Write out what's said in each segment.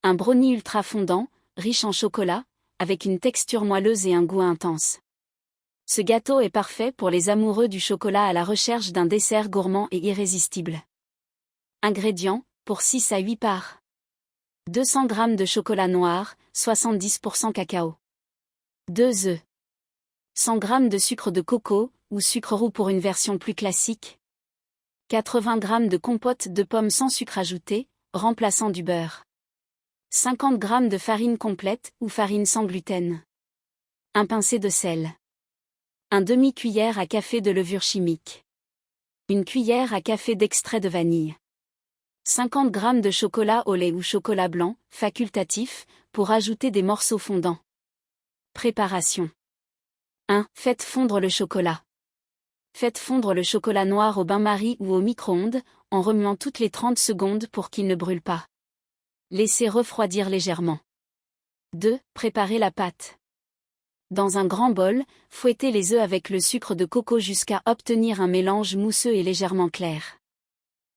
Un brownie ultra fondant, riche en chocolat, avec une texture moelleuse et un goût intense. Ce gâteau est parfait pour les amoureux du chocolat à la recherche d'un dessert gourmand et irrésistible. Ingrédients, pour 6 à 8 parts. 200 g de chocolat noir, 70% cacao. 2 œufs. 100 g de sucre de coco, ou sucre roux pour une version plus classique. 80 g de compote de pommes sans sucre ajouté, remplaçant du beurre. 50 g de farine complète ou farine sans gluten. Un pincé de sel. Un demi-cuillère à café de levure chimique. Une cuillère à café d'extrait de vanille. 50 g de chocolat au lait ou chocolat blanc, facultatif, pour ajouter des morceaux fondants. Préparation. 1. Faites fondre le chocolat. Faites fondre le chocolat noir au bain-marie ou au micro-ondes, en remuant toutes les 30 secondes pour qu'il ne brûle pas. Laissez refroidir légèrement. 2. Préparez la pâte. Dans un grand bol, fouettez les œufs avec le sucre de coco jusqu'à obtenir un mélange mousseux et légèrement clair.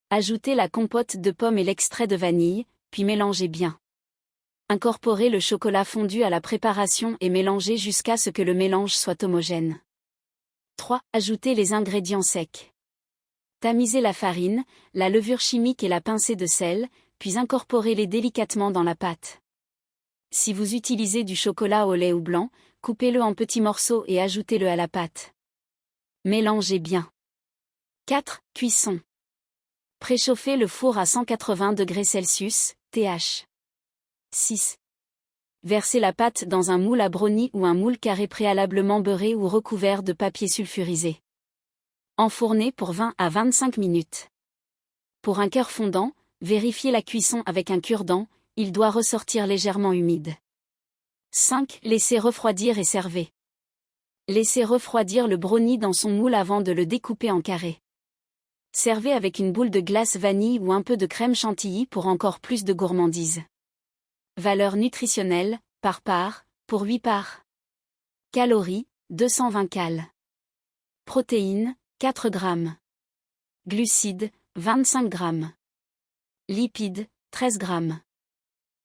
Ajoutez la compote de pommes et l'extrait de vanille, puis mélangez bien. Incorporez le chocolat fondu à la préparation et mélangez jusqu'à ce que le mélange soit homogène. 3. Ajoutez les ingrédients secs. Tamisez la farine, la levure chimique et la pincée de sel, puis incorporez-les délicatement dans la pâte. Si vous utilisez du chocolat au lait ou blanc, coupez-le en petits morceaux et ajoutez-le à la pâte. Mélangez bien. 4. Cuisson. Préchauffez le four à 180 degrés Celsius, TH. 6. Versez la pâte dans un moule à brownie ou un moule carré préalablement beurré ou recouvert de papier sulfurisé. Enfournez pour 20 à 25 minutes. Pour un cœur fondant, vérifiez la cuisson avec un cure-dent, il doit ressortir légèrement humide. 5. Laissez refroidir et servez. Laissez refroidir le brownie dans son moule avant de le découper en carrés. Servez avec une boule de glace vanille ou un peu de crème chantilly pour encore plus de gourmandise. Valeur nutritionnelle, par part, pour 8 parts. Calories, 220 cal. Protéines, 4 g. Glucides, 25 g. Lipides, 13 g.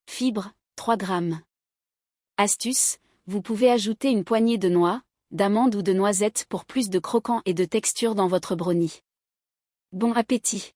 Fibres, 3 g. Astuce, vous pouvez ajouter une poignée de noix, d'amandes ou de noisettes pour plus de croquant et de texture dans votre brownie. Bon appétit!